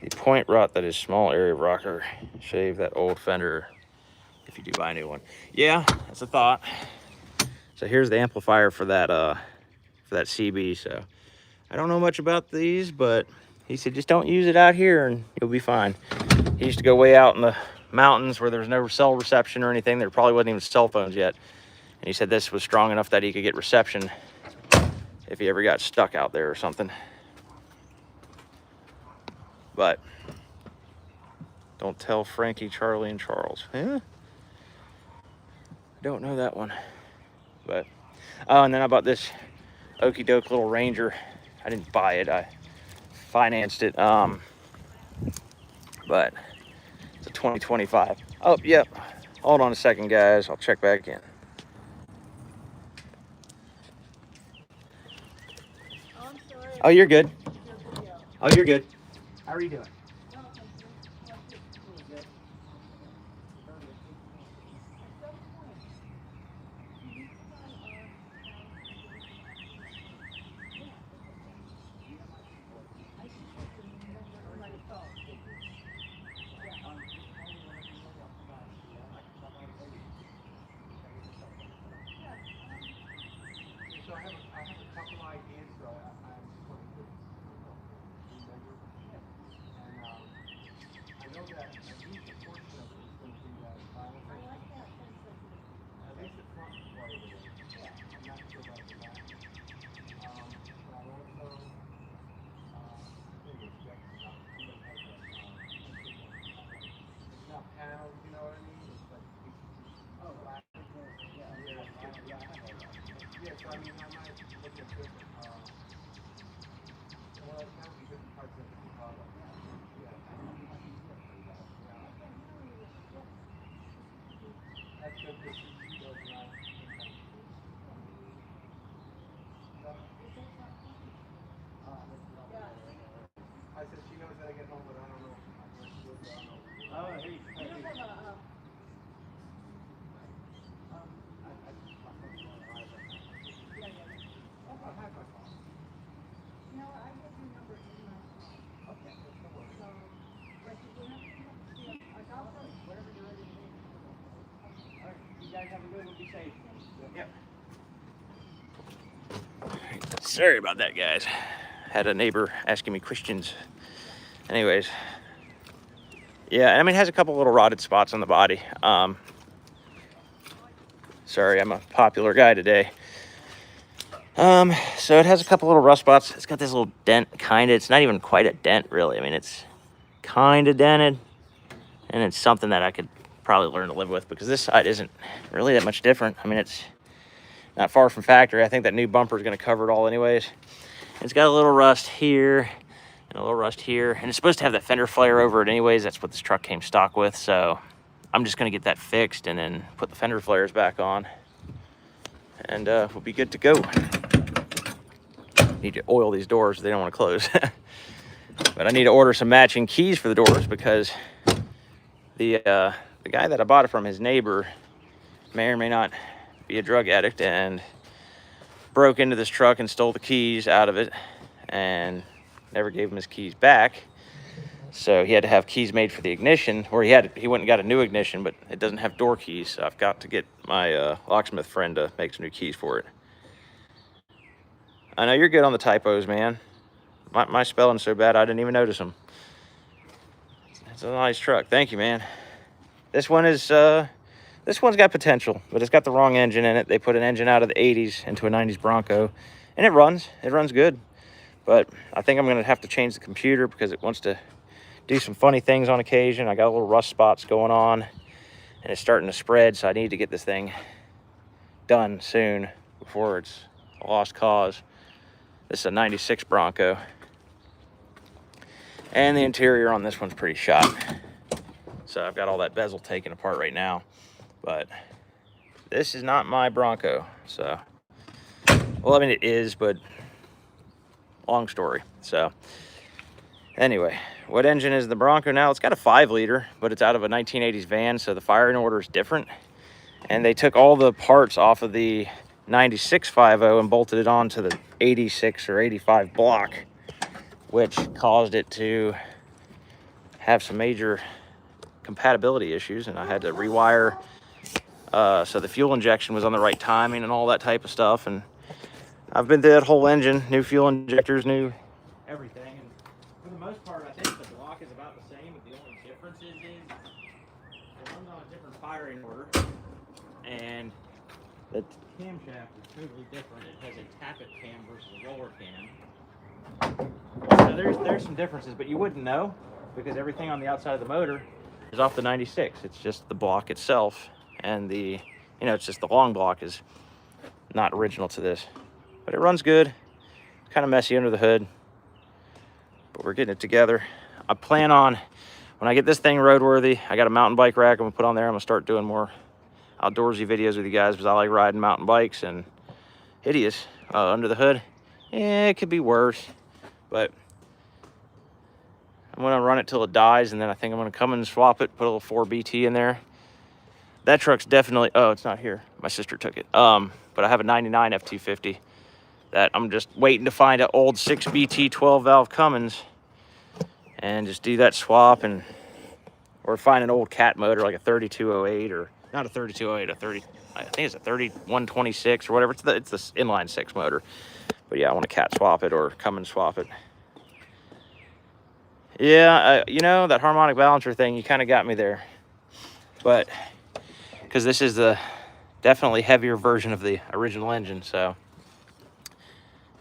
The point rot that is small area rocker. Shave that old fender if you do buy a new one. Yeah, that's a thought. So here's the amplifier for that CB. So I don't know much about these, but he said just don't use it out here and you'll be fine. He used to go way out in the mountains where there was no cell reception or anything. There probably wasn't even cell phones yet. And he said this was strong enough that he could get reception if he ever got stuck out there or something. But don't tell Frankie, Charlie, and Charles. Yeah? Don't know that one. But oh, and then I bought this okey doke little Ranger. I didn't buy it, I financed it. But it's a 2025. Oh, yep. Hold on a second, guys. I'll check back in. Oh, I'm sorry. Oh, you're good. Oh, you're good. How are you doing? I said she knows how to get home, but I don't know. Oh, here you You don't have a, yeah, yeah. Okay. You know what, I have your number in my phone. Okay, no worries. So, like, whenever you have to see, like, I'll tell you whatever you're ready to do. All right, you guys have a good one. Be safe. Yep. Sorry about that, guys. Had a neighbor asking me questions. Anyways, yeah, I mean, it has a couple little rotted spots on the body. Sorry, I'm a popular guy today. So it has a couple little rust spots. It's got this little dent, kind of. It's not even quite a dent, really. I mean, it's kind of dented, and it's something that I could probably learn to live with because this side isn't really that much different. I mean, it's not far from factory. I think that new bumper is going to cover it all anyways. It's got a little rust here and a little rust here, and it's supposed to have that fender flare over it anyways. That's what this truck came stock with, so I'm just going to get that fixed and then put the fender flares back on, and we'll be good to go. Need to oil these doors. They don't want to close. But I need to order some matching keys for the doors because the guy that I bought it from, his neighbor, may or may not be a drug addict and broke into this truck and stole the keys out of it and never gave him his keys back. So he had to have keys made for the ignition, or he went and got a new ignition, but it doesn't have door keys. So I've got to get my locksmith friend to make some new keys for it. I know you're good on the typos, man. My spelling's so bad I didn't even notice them. It's a nice truck. Thank you, man. This one's got potential, but it's got the wrong engine in it. They put an engine out of the 80s into a 90s Bronco, and it runs good. But I think I'm gonna have to change the computer because it wants to do some funny things on occasion. I got a little rust spots going on, and it's starting to spread, so I need to get this thing done soon before it's a lost cause. This is a 96 Bronco. And the interior on this one's pretty shot. So I've got all that bezel taken apart right now. But this is not my Bronco. So, well, I mean, it is, but long story. So, anyway, what engine is the Bronco now? It's got a 5-liter, but it's out of a 1980s van, so the firing order is different. And they took all the parts off of the 96 5.0 and bolted it onto the 86 or 85 block, which caused it to have some major compatibility issues, and I had to rewire so the fuel injection was on the right timing and all that type of stuff. And I've been through that whole engine, new fuel injectors, new everything, and for the most part I think the block is about the same, but the only difference is it runs on a different firing order, and the camshaft is totally different. It has a tappet cam versus a roller cam. So there's some differences, but you wouldn't know because everything on the outside of the motor is off the 96. It's just the block itself, and it's just the long block is not original to this. But it runs good. It's kind of messy under the hood, but we're getting it together. I plan on, when I get this thing roadworthy, I got a mountain bike rack I'm gonna put on there. I'm gonna start doing more outdoorsy videos with you guys because I like riding mountain bikes. And hideous under the hood, yeah, it could be worse, but I'm gonna run it till it dies, and then I think I'm gonna come and swap it, put a little 4BT in there. That truck's definitely, oh, it's not here, my sister took it. But I have a 99 F250 that I'm just waiting to find an old 6BT 12 valve Cummins and just do that swap, or find an old cat motor like a 3208, or not a 3208, I think it's a 3126 or whatever. It's the inline 6 motor. But yeah, I want to cat swap it or Cummins swap it. Yeah, that harmonic balancer thing, you kind of got me there. But because this is the definitely heavier version of the original engine, so.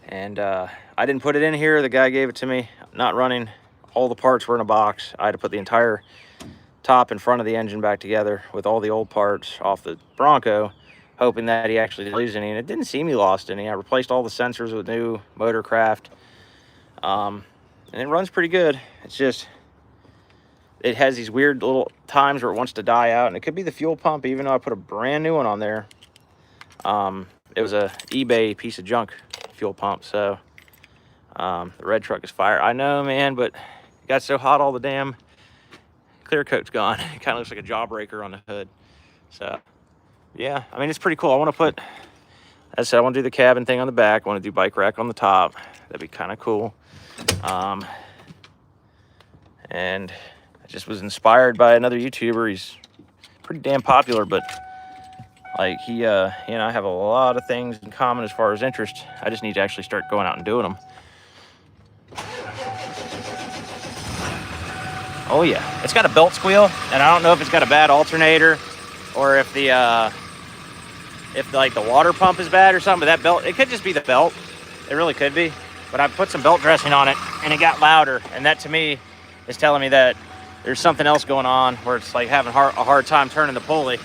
And I didn't put it in here. The guy gave it to me, not running. All the parts were in a box. I had to put the entire top and front of the engine back together with all the old parts off the Bronco, hoping that he actually didn't lose any, and it didn't seem he lost any. I replaced all the sensors with new Motorcraft, and it runs pretty good. It's just it has these weird little times where it wants to die out, and it could be the fuel pump, even though I put a brand new one on there. It was a eBay piece of junk fuel pump, so the red truck is fire. I know, man, but it got so hot, all the damn clear coat's gone. It kind of looks like a jawbreaker on the hood. So yeah, I mean, it's pretty cool. I want to put, as I said, I want to do the cabin thing on the back. I want to do bike rack on the top. That'd be kind of cool. And I just was inspired by another YouTuber. He's pretty damn popular, but like he and I have a lot of things in common as far as interest. I just need to actually start going out and doing them. Oh yeah, it's got a belt squeal, and I don't know if it's got a bad alternator or if the like the water pump is bad or something. But that belt, it could just be the belt. It really could be. But I put some belt dressing on it, and it got louder, and that to me is telling me that there's something else going on where it's like having a hard time turning the pulley.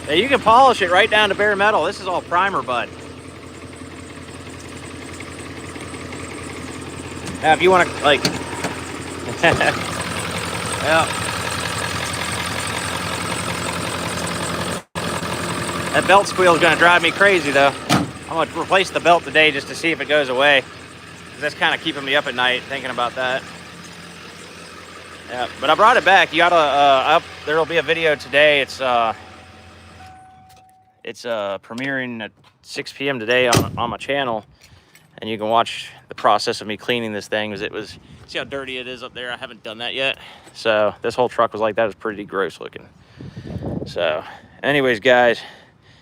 Yeah, you can polish it right down to bare metal. This is all primer, bud. Now, if you want to, like, yeah. That belt squeal is going to drive me crazy, though. I'm going to replace the belt today just to see if it goes away. That's kind of keeping me up at night thinking about that. Yeah, but I brought it back. You gotta there'll be a video today. It's premiering at 6 p.m. today on my channel, and you can watch the process of me cleaning this thing. Because it was, see how dirty it is up there. I haven't done that yet. So this whole truck was like that. It was pretty gross looking. So, anyways, guys,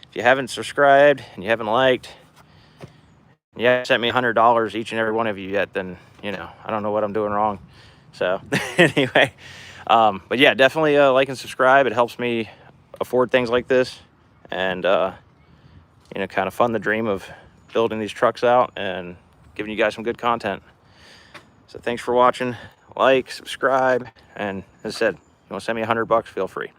if you haven't subscribed and you haven't liked, and you haven't sent me $100 each and every one of you yet, then you know I don't know what I'm doing wrong. So anyway, but yeah, definitely like and subscribe. It helps me afford things like this, and you know, kind of fund the dream of building these trucks out and giving you guys some good content. So thanks for watching. Like, subscribe, and as I said, you want to send me $100, feel free.